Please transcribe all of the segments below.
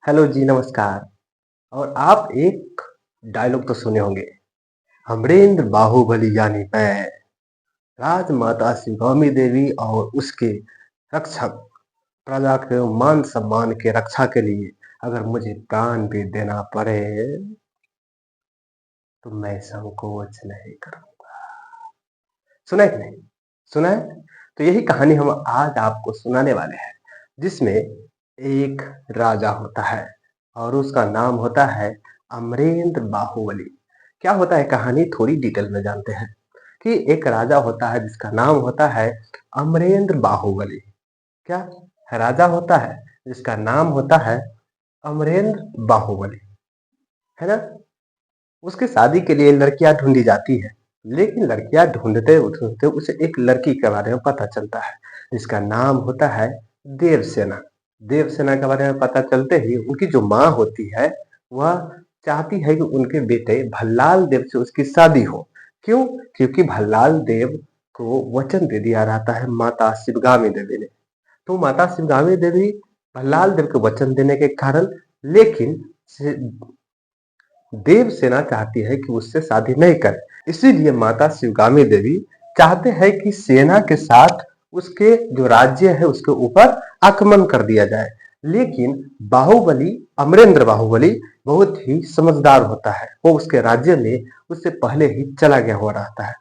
Hello जी, नमस्कार। और आप एक डायलॉग तो सुने होंगे, अमरेंद्र बाहुबली यानी मैं, राजमाता शिवगामी देवी और उसके रक्षक, प्रजा के मान सम्मान के रक्षा के लिए अगर मुझे प्राण भी देना पड़े तो मैं संकोच नहीं करूंगा। सुना है कि नहीं? सुना है? तो यही कहानी हम आज आपको सुनाने वाले हैं, जिसमें एक राजा होता है और उसका नाम होता है अमरेंद्र बाहुबली। क्या होता है कहानी थोड़ी डिटेल में जानते हैं कि एक राजा होता है जिसका नाम होता है अमरेंद्र बाहुबली। क्या राजा होता है जिसका नाम होता है अमरेंद्र बाहुबली, है ना? उसकी शादी के लिए लड़कियां ढूंढी जाती है, लेकिन लड़कियां ढूंढते ढूंढते उसे एक लड़की के बारे में पता चलता है जिसका नाम होता है देवसेना। देवसेना के बारे में पता चलते ही उनकी जो माँ होती है वह चाहती है कि उनके बेटे भल्लाल देव से उसकी शादी हो। क्यों? क्योंकि भल्लाल देव को वचन दे दिया रहता है माता शिवगामी देवी ने। तो माता शिवगामी देवी भल्लाल देव को वचन देने के कारण, लेकिन देवसेना चाहती है कि उससे शादी नहीं करे। इसीलिए माता शिवगामी देवी चाहते हैं कि सेना के साथ उसके जो राज्य है उसके ऊपर आक्रमण कर दिया जाए। लेकिन बाहुबली, अमरेंद्र बाहुबली बहुत ही समझदार होता है। वो उसके राज्य में उससे पहले ही चला गया हुआ रहता है।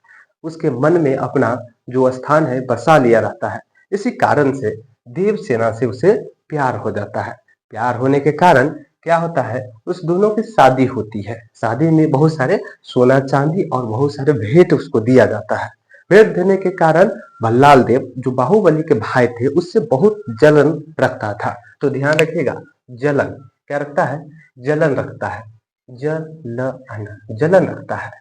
उसके मन में अपना जो स्थान है बसा लिया रहता है। इसी कारण से देवसेना से उसे प्यार हो जाता है। प्यार होने के कारण क्या होता है, उस दोनों की शादी होती है। शादी में बहुत सारे सोना चांदी और बहुत सारे भेंट उसको दिया जाता है। भेंट देने के कारण भल्लाल देव जो बाहुबली के भाई थे उससे बहुत जलन रखता था। तो ध्यान रखिएगा, जलन क्या रखता है? जलन रखता है। जलन रखता है।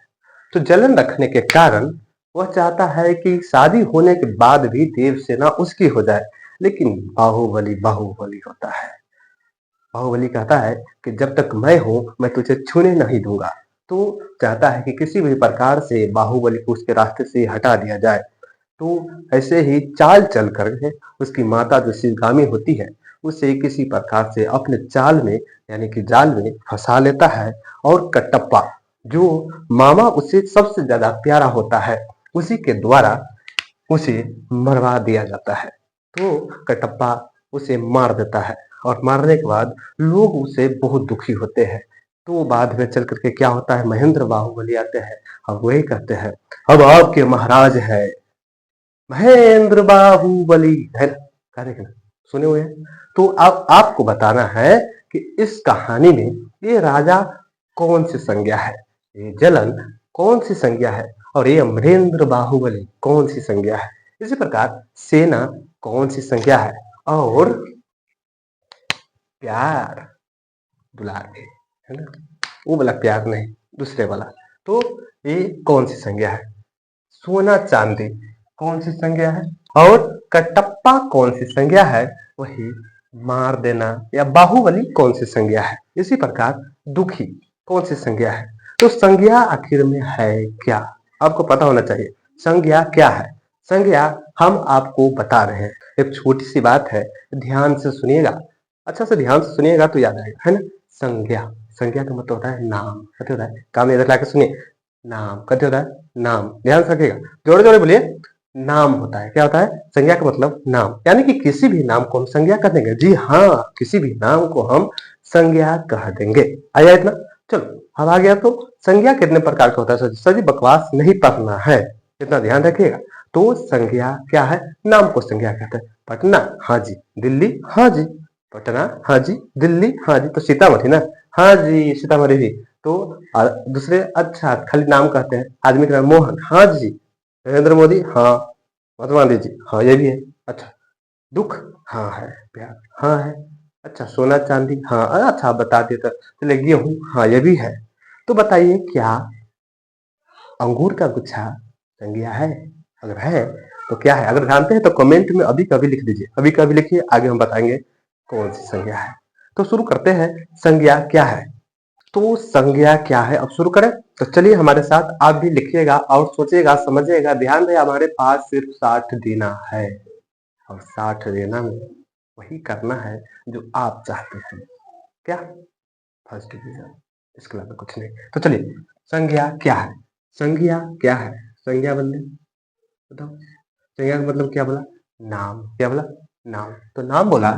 तो जलन रखने के कारण वह चाहता है कि शादी होने के बाद भी देवसेना उसकी हो जाए। लेकिन बाहुबली बाहुबली होता है। बाहुबली कहता है कि जब तक मैं हूं मैं तुझे छूने नहीं दूंगा। तो चाहता है कि किसी भी प्रकार से बाहुबली को उसके रास्ते से हटा दिया जाए। तो ऐसे ही चाल चल कर उसकी माता जो शिवगामी होती है उसे किसी प्रकार से अपने चाल में यानी कि जाल में फंसा लेता है। और कटप्पा जो मामा उसे सबसे ज्यादा प्यारा होता है उसी के द्वारा उसे मरवा दिया जाता है। तो कटप्पा उसे मार देता है और मारने के बाद लोग उसे बहुत दुखी होते हैं। तो बाद में चल करके क्या होता है, महेंद्र बाहुबली आते हैं और वही कहते हैं, अब आपके महाराज है महेंद्र बाहुबली है ना? कहते हैं ना? सुने हुए हैं? तो अब आपको बताना है कि इस कहानी में ये राजा कौन सी संज्ञा है, ये जलन कौन सी संज्ञा है और ये अमरेंद्र बाहुबली कौन सी संज्ञा है। इसी प्रकार सेना कौन सी संज्ञा है और प्यार दुलार है ना, वो वाला प्यार नहीं, दूसरे वाला। तो ये कौन सी संज्ञा है? सोना चांदी कौन सी संज्ञा है और कटप्पा कौन सी संज्ञा है? वही मार देना या बाहुबली कौन सी संज्ञा है? इसी प्रकार दुखी कौन सी संज्ञा है? तो संज्ञा आखिर में है क्या, आपको पता होना चाहिए। संज्ञा क्या है? संज्ञा हम आपको बता रहे हैं, एक छोटी सी बात है, ध्यान से सुनिएगा। अच्छा से ध्यान से सुनिएगा तो याद आएगा, है ना? संज्ञा, संज्ञा का मतलब होता है नाम। कहते होता है, काम इधर लाके सुनिए, नाम कहते होता है नाम। ध्यान से रखिएगा, जोड़े जोड़े बोलिए, नाम होता है। क्या होता है? संज्ञा का मतलब नाम, यानी कि किसी भी नाम को हम संज्ञा कह देंगे। जी हाँ, किसी भी नाम को हम संज्ञा कह देंगे। आया इतना? चलो अब आ गया। तो संज्ञा कितने प्रकार का होता है? सर जी बकवास नहीं पढ़ना है, इतना ध्यान रखिएगा। तो संज्ञा क्या है? नाम को संज्ञा कहते हैं। पटना, हाँ जी। दिल्ली, हाँ जी। पटना, हाँ जी। दिल्ली, हाँ जी। तो सीतामढ़ी ना, हाँ जी सीतामढ़ी भी। तो दूसरे अच्छा खाली नाम कहते हैं। आदमी का नाम मोहन, हाँ जी। नरेंद्र मोदी, हाँ। महात्मा गांधी जी, हाँ ये भी है। अच्छा, दुख, हाँ है। प्यार, हाँ है। अच्छा, सोना चांदी, हाँ। अच्छा आप बता दिए तो चले, गेहूं, हाँ ये भी है। तो बताइए क्या अंगूर का गुच्छा संज्ञा है? अगर है तो क्या है? अगर जानते हैं तो कमेंट में अभी कभी लिख दीजिए, अभी कभी लिखिए, आगे हम बताएंगे कौन सी संज्ञा है। तो शुरू करते हैं, संज्ञा क्या है? तो संज्ञा क्या है, अब शुरू करें। तो चलिए हमारे साथ आप भी लिखिएगा और सोचिएगा, समझिएगा। ध्यान रहे, हमारे पास सिर्फ 60 देना है और 60 देना में वही करना है जो आप चाहते हैं। क्या, फर्स्ट डिवीजन, इसके अलावा कुछ नहीं। तो चलिए, संज्ञा क्या है, संज्ञा क्या है, संज्ञा बंदे बताओ। संज्ञा का मतलब क्या बोला, नाम, क्या बोला, नाम। तो नाम बोला,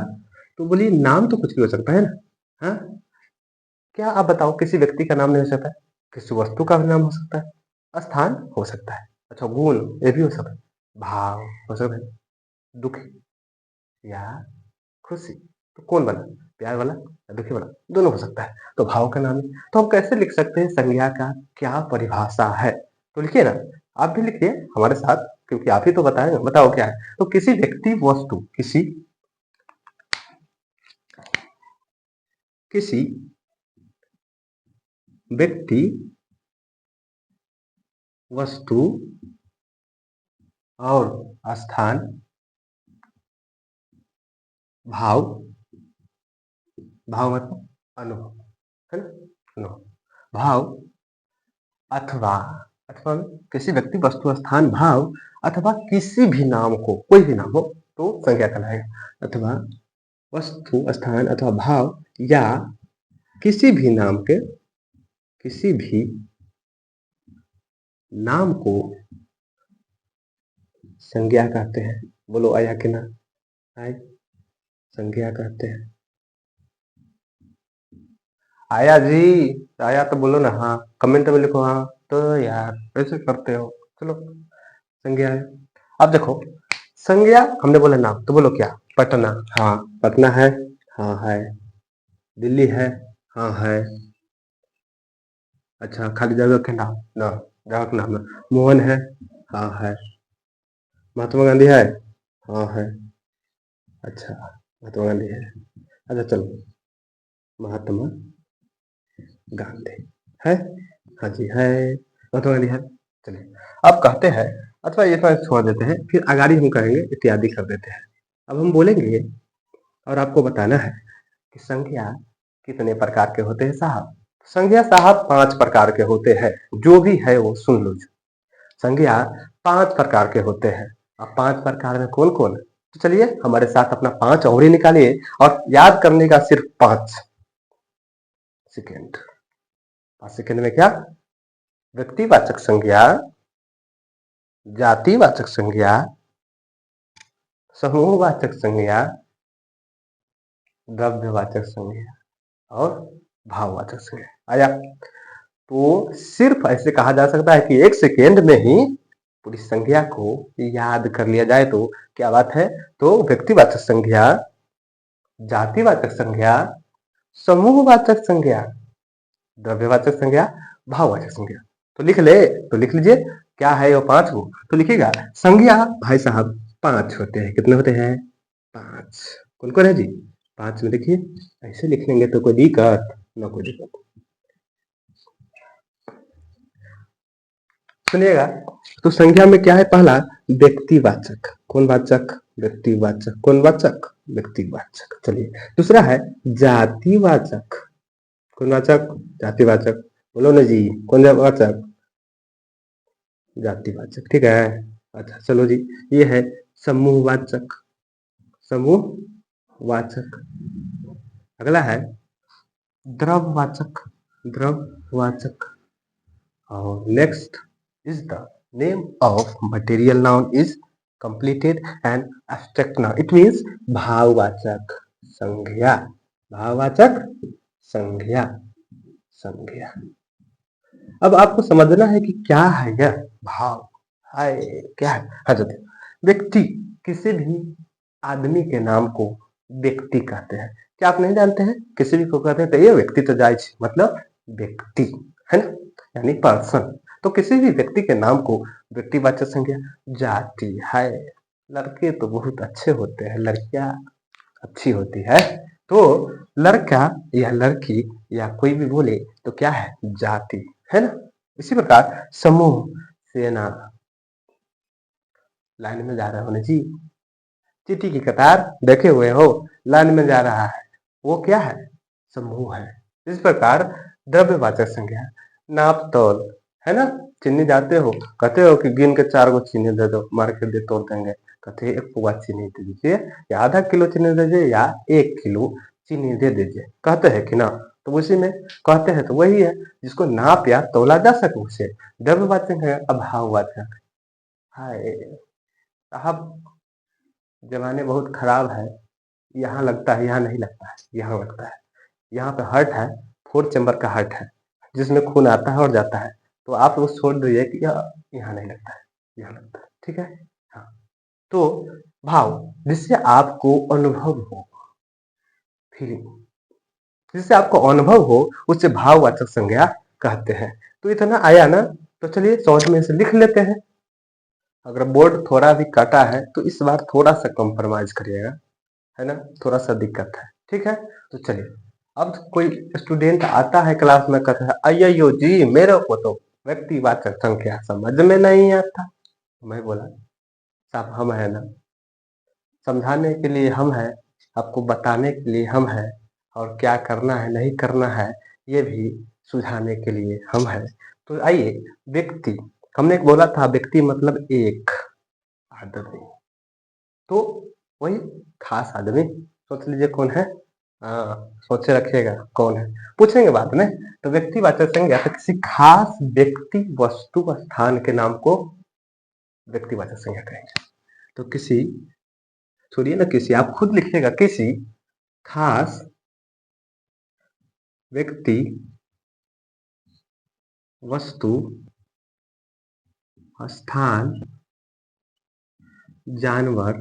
तो बोलिए नाम तो कुछ भी हो सकता है ना। हाँ, क्या आप बताओ, किसी व्यक्ति का नाम नहीं हो सकता है, किसी वस्तु का भी नाम हो सकता है, स्थान हो सकता है, अच्छा गुण ये भी हो सकता है, भाव हो सकता है, दुखी या खुशी, तो कौन वाला, प्यार वाला या दुखी वाला, दोनों हो सकता है, तो भाव का नाम है। तो हम कैसे लिख सकते हैं संज्ञा का क्या परिभाषा है, तो लिखिए ना, आप भी लिखिए हमारे साथ, क्योंकि आप ही तो बताएंगे, बताओ क्या है। तो किसी व्यक्ति वस्तु, किसी किसी व्यक्ति वस्तु और स्थान, भाव, भाव मतलब अनुभव, है ना, अनुभव, भाव अथवा, अथवा किसी व्यक्ति वस्तु स्थान भाव अथवा किसी भी नाम को, कोई भी नाम हो तो संज्ञा कहलाएगा, अथवा वस्तु स्थान अथवा भाव या किसी भी नाम के, किसी भी नाम को संज्ञा कहते हैं। बोलो आया कि ना, आए, संज्ञा कहते हैं। आया जी, आया तो बोलो ना, हाँ कमेंट में लिखो हाँ, तो यार ऐसे करते हो, चलो संज्ञा है। अब देखो, संज्ञा हमने बोला नाम, तो बोलो क्या, पटना, हाँ पटना है, हाँ है, दिल्ली है, हाँ है, अच्छा खाली जगह के नाम ना, जगह का नाम ना, मोहन है, हाँ है, महात्मा गांधी है, हाँ है, अच्छा महात्मा गांधी है, अच्छा चलो, महात्मा गांधी है, हाँ जी है, महात्मा गांधी है। चलिए अब कहते हैं, अथवा ये तो छोड़ देते हैं, फिर आगाड़ी हम करेंगे, इत्यादि कर देते हैं। अब हम बोलेंगे और आपको बताना है कि संज्ञा कितने प्रकार के होते हैं साहब। संज्ञा साहब 5 प्रकार के होते हैं, जो भी है वो सुन लो। संज्ञा 5 प्रकार के होते हैं। अब 5 प्रकार में कौन कौन है, तो चलिए हमारे साथ अपना 5 और ही निकालिए, और याद करने का सिर्फ 5 सेकेंड। 5 सेकेंड में क्या, व्यक्तिवाचक संज्ञा, जातिवाचक संज्ञा, समूहवाचक संज्ञा, द्रव्यवाचक संज्ञा और भाववाचक संज्ञा। आया, तो सिर्फ ऐसे कहा जा सकता है कि 1 सेकेंड में ही पूरी संज्ञा को याद कर लिया जाए, तो क्या बात है। तो व्यक्तिवाचक संज्ञा, जातिवाचक संज्ञा, समूहवाचक संज्ञा, द्रव्यवाचक संज्ञा, भाववाचक संज्ञा। तो लिख ले, तो लिख लीजिए क्या है वो 5 को, तो लिखिएगा संज्ञा भाई साहब 5 होते हैं। कितने होते हैं, 5। कौन कौन है जी, 5 में देखिए, ऐसे लिख लेंगे तो कोई दिक्कत ना, कोई दिक्कत। सुनिएगा, तो संज्ञा में क्या है, पहला व्यक्तिवाचक, कौन वाचक, व्यक्तिवाचक, कौन वाचक, व्यक्तिवाचक। चलिए दूसरा है जातिवाचक, कौन वाचक, जातिवाचक। बोलो ना जी, कौन वाचक, जातिवाचक, ठीक है। अच्छा चलो जी, ये है समूहवाचक, समूहवाचक। अगला है द्रव्यवाचक, द्रव्यवाचक। और next is the name of material noun is completed and abstract noun. It means भाववाचक संज्ञा, भाववाचक संज्ञा, संज्ञा। अब आपको समझना है कि क्या है यह भाव, है क्या है। हाँ जी, व्यक्ति, किसी भी आदमी के नाम को व्यक्ति कहते हैं। क्या आप नहीं जानते हैं, किसी भी को कहते हैं तो ये व्यक्ति तो जायज, मतलब व्यक्ति है ना, यानी पर्सन। तो किसी भी व्यक्ति के नाम को व्यक्तिवाचक संज्ञा। जाति है, लड़के तो बहुत अच्छे होते हैं, लड़कियां अच्छी होती है, तो लड़का या लड़की या कोई भी बोले तो क्या है, जाति है ना। इसी प्रकार समूह, सेना, लाइन में जा रहे हो ना जी, चींटी की कतार देखे हुए हो, लाइन में जा रहा है, वो क्या है, समूह है। इस प्रकार द्रव्यवाचक संज्ञा, नाप तौल, है ना, चीनी जाते हो, कहते हो कि गिन के 4 गो चीनी दे दो, मार के दे तोड़ देंगे, कहते हैं 1 पौवा चीनी दे दीजिए, या आधा किलो चीनी दे दीजिए, या 1 किलो चीनी दे दीजिए, कहते हैं कि ना। तो उसी में कहते हैं तो वही है, जिसको नाप या तोला जा सके उसे द्रव्यवाचक है, अभाववाचक। हाय साहब, जमाने बहुत खराब है। यहाँ लगता है, यहाँ नहीं लगता है, यहाँ लगता है। यहाँ पे हार्ट है, 4 चैम्बर का हार्ट है, जिसमें खून आता है और जाता है। तो आप लोग छोड़ दीजिए कि यहाँ नहीं लगता है, यहाँ लगता है। ठीक है। हाँ, तो भाव जिससे आपको अनुभव हो, फीलिंग जिससे आपको अनुभव हो, उसे भाववाचक संज्ञा कहते हैं। तो इतना आया ना, तो चलिए शॉर्ट में से लिख लेते हैं। अगर बोर्ड थोड़ा भी कटा है तो इस बार थोड़ा सा कॉम्प्रोमाइज करिएगा, है ना, थोड़ा सा दिक्कत है। ठीक है, तो चलिए। अब कोई स्टूडेंट आता है क्लास में, कहता है अय्यो जी मेरे को तो व्यक्तिवाचक संख्या समझ में नहीं आता। मैं बोला साहब हम है ना, समझाने के लिए हम है, आपको बताने के लिए हम है, और क्या करना है नहीं करना है ये भी सुझाने के लिए हम है। तो आइए, व्यक्ति, हमने बोला था व्यक्ति मतलब एक आदमी, तो वही खास आदमी। सोच लीजिए कौन है। हाँ, सोचे रखिएगा कौन है, पूछेंगे बाद में। तो व्यक्तिवाचक संज्ञा तो किसी खास व्यक्ति वस्तु स्थान के नाम को व्यक्तिवाचक संज्ञा कहेंगे। तो किसी, छोड़िए ना किसी, आप खुद लिखिएगा, किसी खास व्यक्ति वस्तु स्थान जानवर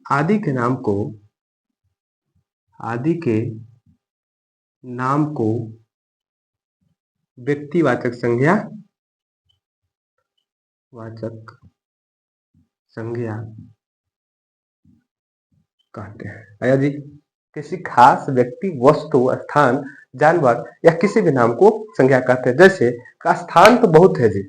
आदि के नाम को, आदि के नाम को व्यक्तिवाचक संज्ञा, वाचक संज्ञा कहते हैं। आया जी, किसी खास व्यक्ति वस्तु स्थान जानवर या किसी भी नाम को संज्ञा कहते हैं। जैसे का स्थान तो बहुत है जी,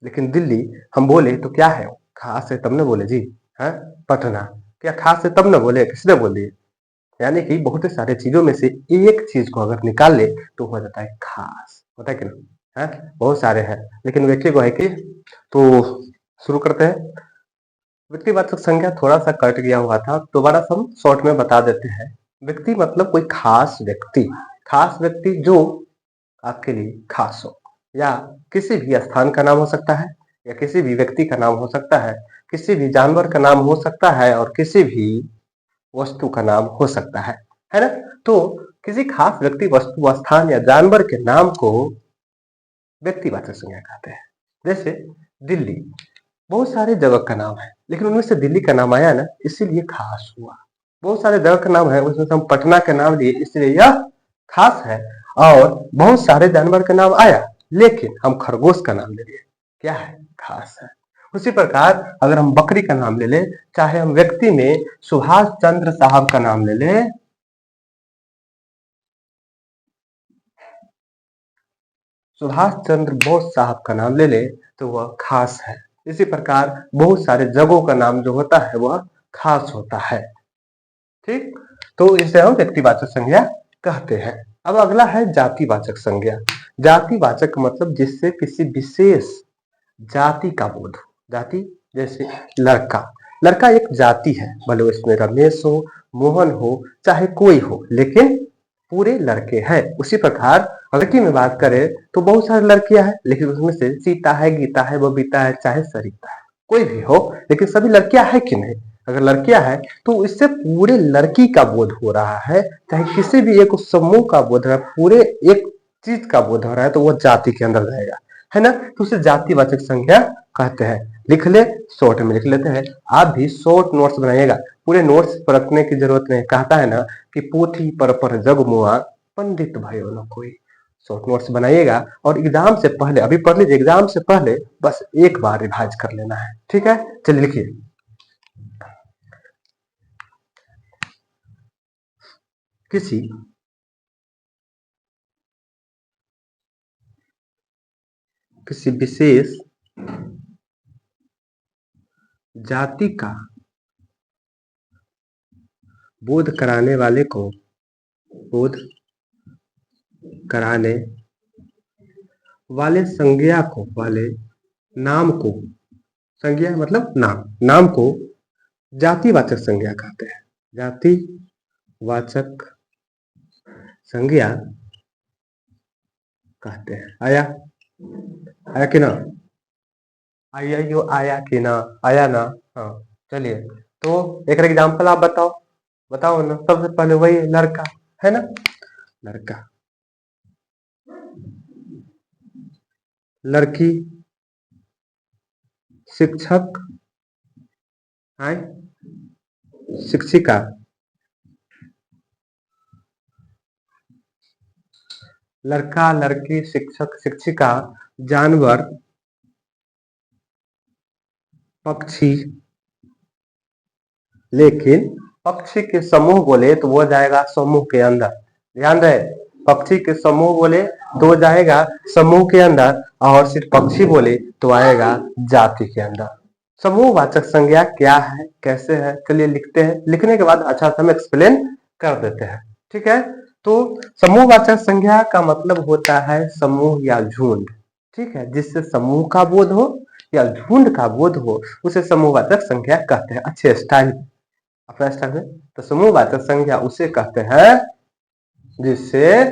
लेकिन दिल्ली हम बोले तो क्या है, खास है तब न बोले जी। है पटना, क्या खास है तब न बोले, किसने बोली। यानी कि बहुत सारे चीजों में से एक चीज को अगर निकाल ले तो हो जाता है खास, होता है कि ना। है बहुत सारे हैं, लेकिन व्यक्ति को है कि। तो शुरू करते हैं। व्यक्तिवाचक संज्ञा थोड़ा सा कट गया हुआ था, दोबारा हम शॉर्ट में बता देते हैं। व्यक्ति मतलब कोई खास व्यक्ति, खास व्यक्ति जो आपके लिए खास हो, या किसी भी स्थान का नाम हो सकता है, या किसी भी व्यक्ति का नाम हो सकता है, किसी भी जानवर का नाम हो सकता है, और किसी भी वस्तु का नाम हो सकता है ना। तो किसी खास व्यक्ति वस्तु स्थान या जानवर के नाम को व्यक्तिवाचक संज्ञा कहते हैं। जैसे दिल्ली, बहुत सारे जगह का नाम है, लेकिन उनमें से दिल्ली का नाम आया ना, इसीलिए खास हुआ। बहुत सारे जगह का नाम है, उसमें से हम पटना का नाम लिए, इसलिए यह खास है। और बहुत सारे जानवर का नाम आया, लेकिन हम खरगोश का नाम ले लिए, क्या है, खास है। उसी प्रकार अगर हम बकरी का नाम ले ले, चाहे हम व्यक्ति में सुभाष चंद्र साहब का नाम ले ले, सुभाष चंद्र बोस साहब का नाम ले ले, तो वह खास है। इसी प्रकार बहुत सारे जगहों का नाम जो होता है वह खास होता है। ठीक, तो इसे हम व्यक्तिवाचक संज्ञा कहते हैं। अब अगला है जातिवाचक संज्ञा। जातिवाचक मतलब जिससे किसी विशेष जाति का बोध हो। जाति जैसे लड़का, लड़का एक जाति है, भले उसमें रमेश हो, मोहन हो, चाहे कोई हो, लेकिन पूरे लड़के हैं। उसी प्रकार लड़की में बात करें तो बहुत सारी लड़कियां हैं, लेकिन उसमें से सीता है, गीता है, बबीता है, चाहे सरिता है, कोई भी हो, लेकिन सभी लड़कियां है कि नहीं। अगर लड़कियां है तो इससे पूरे लड़की का बोध हो रहा है, चाहे किसी भी एक समूह का बोध हो रहा है, पूरे एक चीज का बोध हो रहा है, तो वो जाति के अंदर रहेगा, है ना। तो उसे जातिवाचक संज्ञा कहते हैं। लिख ले, शॉर्ट में लिख लेते हैं। आप भी शॉर्ट नोट्स बनाइएगा, पूरे नोट्स पर रखने की जरूरत नहीं। कहता है ना कि पोथी पर जग मुआ, पंडित भयो न कोई। शॉर्ट नोट्स बनाइएगा, और एग्जाम से पहले, अभी पढ़ लीजिए, एग्जाम से पहले बस एक बार रिवाइज कर लेना है। ठीक है, चलिए लिखिए। किसी किसी विशेष जाति का बोध कराने वाले को, बोध कराने वाले संज्ञा को, वाले नाम को, संज्ञा मतलब नाम, नाम को जातिवाचक संज्ञा कहते हैं। जातिवाचक संज्ञा कहते हैं। आया आया कि ना? आया यो आया कि ना? आया ना? हाँ चलिए, तो एक एग्जाम्पल आप बताओ, बताओ ना। सबसे पहले वही लड़का है ना, लड़का, लड़की, शिक्षक है, शिक्षिका, लड़का, लड़की, शिक्षक, शिक्षिका, जानवर, पक्षी। लेकिन पक्षी के समूह बोले तो वो जाएगा समूह के अंदर, ध्यान रहे। पक्षी के समूह बोले तो जाएगा समूह के अंदर, और सिर्फ पक्षी बोले तो आएगा जाति के अंदर। समूहवाचक संज्ञा क्या है, कैसे है, चलिए लिखते हैं। लिखने के बाद अच्छा से हम एक्सप्लेन कर देते हैं, ठीक है। तो समूहवाचक संज्ञा का मतलब होता है समूह या झुंड, ठीक है। जिससे समूह का बोध हो या झुंड का बोध हो उसे समूहवाचक संज्ञा कहते हैं। अच्छे स्टाइल, अपना स्टाइल में। तो समूहवाचक संज्ञा उसे कहते हैं जिससे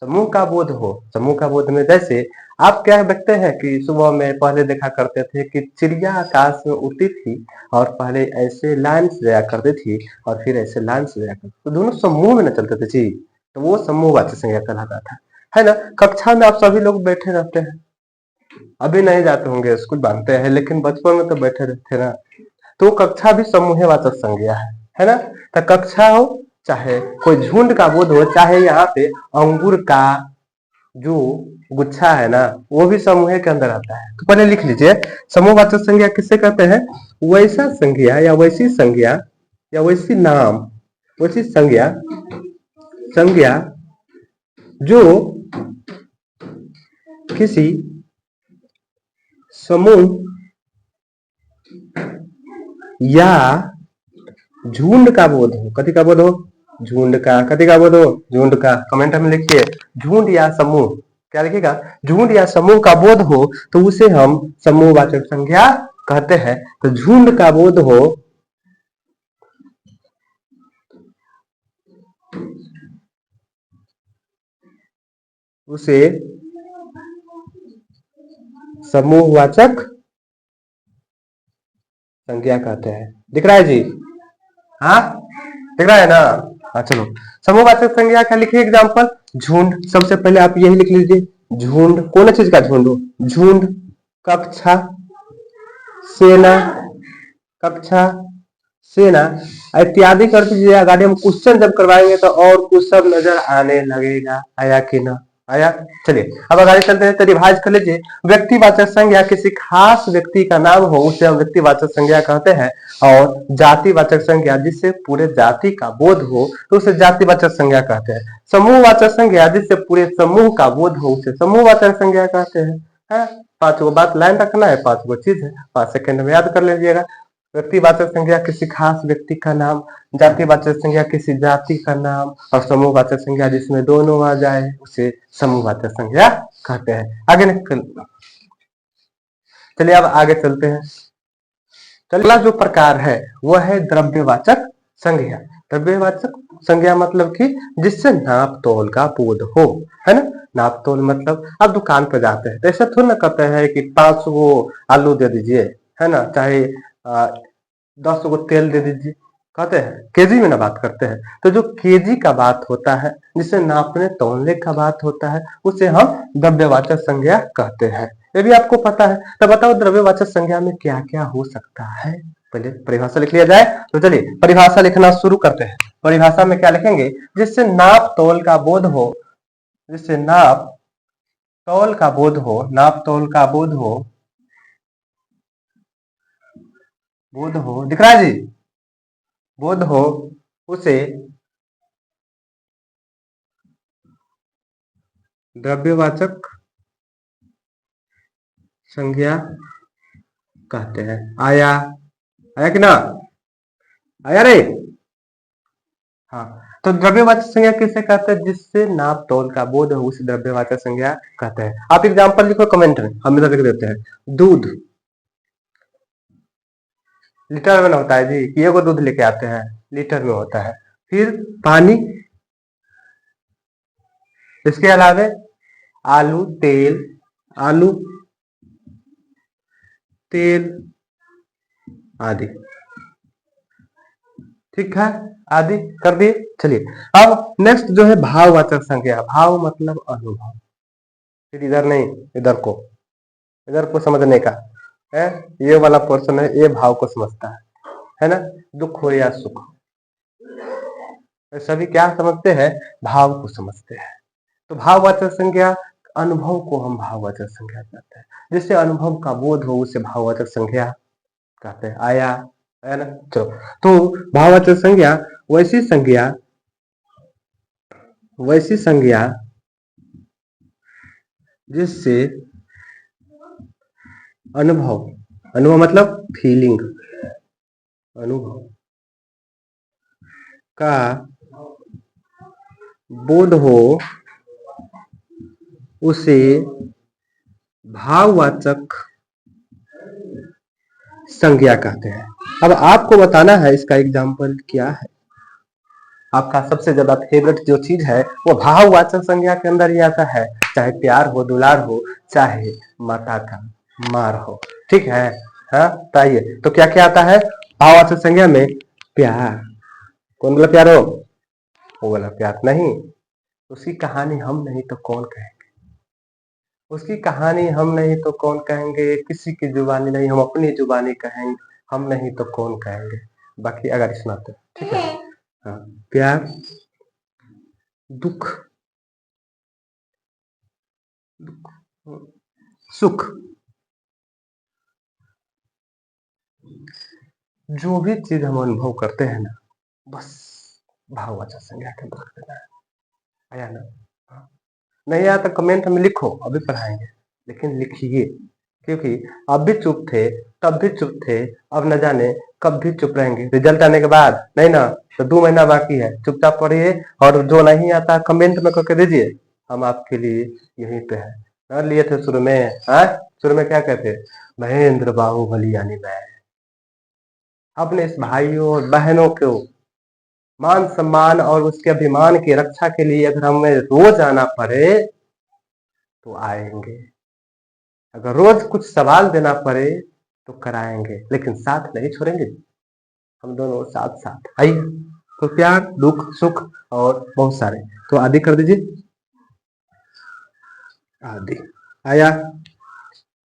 समूह का बोध हो। समूह का बोध में जैसे आप क्या देखते हैं कि सुबह में पहले देखा करते थे कि चिड़िया आकाश में उड़ती थी, और पहले ऐसे लाइन से जाया करती थी और फिर ऐसे लाइन से जाया करती, तो दोनों समूह में न चलते थे जी, तो वो समूहवाचक संज्ञा कहलाता था, है ना। कक्षा में आप सभी लोग बैठे रहते हैं, अभी नहीं जाते होंगे स्कूल, मानते हैं, लेकिन बचपन में तो बैठे रहते ना, तो कक्षा भी समूहवाचक संज्ञा है ना। तो कक्षा हो चाहे कोई झुंड का बोध हो, चाहे यहाँ पे अंगूर का जो गुच्छा है ना वो भी समूह के अंदर आता है। तो पहले लिख लीजिए, समूहवाचक संज्ञा किससे कहते हैं? वैसा संज्ञा या वैसी संज्ञा या वैसी नाम, वैसी संज्ञा, संज्ञा जो किसी समूह या झुंड का बोध हो। कथी का बोध हो? झुंड का। कथी का बोध हो? झुंड का। कमेंट में लिखिए झुंड या समूह, क्या लिखिएगा? झुंड या समूह का बोध हो तो उसे हम समूहवाचक संज्ञा कहते हैं। तो झुंड का बोध हो, उसे समूहवाचक संज्ञा कहते हैं। दिख रहा है जी? हाँ दिख रहा है ना? हाँ चलो, समूहवाचक संज्ञा का लिखिए एग्जांपल। झुंड, सबसे पहले आप यही लिख लीजिए। झुंड कौन चीज का झुंड हो? झुंड, कक्षा, सेना, कक्षा, सेना इत्यादि कर दीजिए। आगे हम क्वेश्चन जब करवाएंगे तो और कुछ सब नजर आने लगेगा। आया कि ना? आया। चलिए अब आगे चलते हैं, तो रिवाइज कर लीजिए। व्यक्तिवाचक संज्ञा किसी खास व्यक्ति का नाम हो उसे हम व्यक्तिवाचक संज्ञा कहते हैं, और जातिवाचक संज्ञा जिससे पूरे जाति का बोध हो तो उसे जातिवाचक संज्ञा कहते हैं। समूहवाचक संज्ञा जिससे पूरे समूह का बोध हो उसे समूहवाचक संज्ञा कहते हैं। है? 5 गो बात लाइन रखना है, 5 गो चीज है, 5 सेकंड में याद कर लीजिएगा। व्यक्तिवाचक संज्ञा किसी खास व्यक्ति का नाम, जातिवाचक संज्ञा किसी जाति का नाम, और समूहवाचक संज्ञा जिसमें दोनों आ जाए उसे समूहवाचक संज्ञा कहते हैं। आगे निकल, चलिए अब आगे चलते हैं। अगला जो प्रकार है वह है द्रव्यवाचक संज्ञा। द्रव्यवाचक संज्ञा मतलब कि जिससे नाप तोल का बोध हो, है ना। नाप तोल मतलब आप दुकान पर जाते हैं तो ऐसा थोड़ा ना कहते हैं कि 5 गो आलू दे दीजिए, है ना, चाहे 10 गो तेल दे दीजिए, कहते हैं केजी में ना बात करते हैं। तो जो केजी का बात होता है, जिसे नापने तोलने का बात होता है, उसे हम द्रव्यवाचक संज्ञा कहते हैं। ये भी आपको पता है। तो बताओ द्रव्यवाचक संज्ञा में क्या क्या हो सकता है? पहले परिभाषा लिख लिया जाए। तो चलिए परिभाषा लिखना शुरू करते हैं। परिभाषा में क्या लिखेंगे? जिससे नाप तोल का बोध हो, जिससे नाप तोल का बोध हो, नाप तोल का बोध हो, बोध हो, दिख रहा है जी? बोध हो उसे द्रव्यवाचक संज्ञा कहते हैं। आया? आया कि ना? आया रे? हाँ, तो द्रव्यवाचक संज्ञा किसे कहते हैं? जिससे नाप तोल का बोध हो उसे द्रव्यवाचक संज्ञा कहते हैं। आप एग्जांपल लिखो कमेंट में, हम इधर लिख देते हैं। दूध लीटर में ना होता है जी, कि एगो दूध लेके आते हैं। लीटर में होता है। फिर पानी, इसके अलावे आलू तेल, आलू तेल आदि, ठीक है, आदि कर दिए। चलिए अब नेक्स्ट जो है भाववाचक संज्ञा। भाव मतलब अनुभव। फिर इधर नहीं, इधर को समझने का है, ये वाला पोर्शन है, ये भाव को समझता है ना। दुख हो या सुख हो, सभी क्या समझते हैं, भाव को समझते हैं। तो भाववाचक संज्ञा, अनुभव को हम भाववाचक संज्ञा कहते हैं। जिससे अनुभव का बोध हो उसे भाववाचक संज्ञा कहते हैं। आया है ना। चलो, तो भाववाचक संज्ञा वैसी संज्ञा जिससे अनुभव मतलब फीलिंग, अनुभव का बोध हो उसे भाववाचक संज्ञा कहते हैं। अब आपको बताना है इसका एग्जाम्पल क्या है। आपका सबसे ज्यादा फेवरेट जो चीज है वो भाववाचक संज्ञा के अंदर ही आता है, चाहे प्यार हो, दुलार हो, चाहे माता का मार हो, ठीक है। हाँ, बताइए तो क्या क्या आता है भाववाचक संज्ञा में। प्यार, कौन बोला प्यार हो, वो वाला प्यार नहीं। उसकी कहानी हम नहीं तो कौन कहेंगे, उसकी कहानी हम नहीं तो कौन कहेंगे, किसी की जुबानी नहीं, हम अपनी जुबानी कहेंगे, हम नहीं तो कौन कहेंगे। बाकी अगर सुनाते, ठीक है। हाँ, प्यार, दुख, सुख, जो भी चीज हम अनुभव करते हैं ना, बस भाववाचक संज्ञा के अंदर रख देना है। आया ना। हाँ। नहीं आया तो कमेंट में लिखो, अभी पढ़ाएंगे, लेकिन लिखिए, क्योंकि अब भी चुप थे, तब भी चुप थे, अब न जाने कब भी चुप रहेंगे। रिजल्ट आने के बाद नहीं ना, तो 2 महीना बाकी है, चुपचाप पढ़िए और जो नहीं आता कमेंट में करके दीजिए, हम आपके लिए यहीं पे है। कर लिए थे शुरू में, हाँ शुरू में क्या कहते, महेंद्र बाहुबली यानी मैं। अपने इस भाइयों और बहनों को मान सम्मान और उसके अभिमान की रक्षा के लिए अगर हमें रोज आना पड़े तो आएंगे, अगर रोज कुछ सवाल देना पड़े तो कराएंगे, लेकिन साथ नहीं छोड़ेंगे, हम दोनों साथ साथ। आइए, तो प्यार, दुख, सुख और बहुत सारे, तो आदि कर दीजिए, आदि। आया।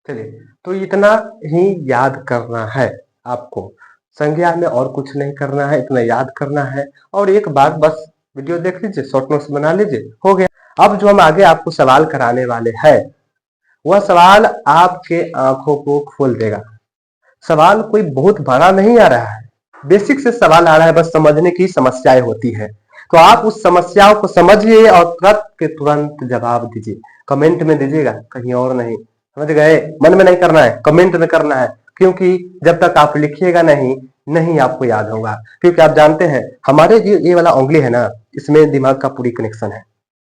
चलिए, तो इतना ही याद करना है आपको, संज्ञा में और कुछ नहीं करना है, इतना याद करना है। और एक बार बस वीडियो देख लीजिए, शॉर्ट नोट्स बना लीजिए, हो गया। अब जो हम आगे आपको सवाल कराने वाले हैं, वह सवाल आपके आंखों को खोल देगा। सवाल कोई बहुत बड़ा नहीं आ रहा है, बेसिक से सवाल आ रहा है, बस समझने की समस्याएं होती है। तो आप उस समस्याओं को समझिए और तुरंत के तुरंत जवाब दीजिए, कमेंट में दीजिएगा, कहीं और नहीं, समझ गए। मन में नहीं करना है, कमेंट में करना है, क्योंकि जब तक आप लिखिएगा नहीं आपको याद होगा। क्योंकि आप जानते हैं हमारे जो ये वाला उंगली है ना, इसमें दिमाग का पूरी कनेक्शन है।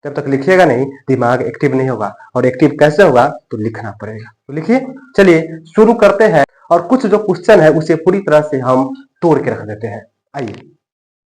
जब तक लिखिएगा नहीं, दिमाग एक्टिव नहीं होगा, और एक्टिव कैसे होगा, तो लिखना पड़ेगा। तो लिखिए। चलिए शुरू करते हैं, और कुछ जो क्वेश्चन है उसे पूरी तरह से हम तोड़ के रख देते हैं। आइए।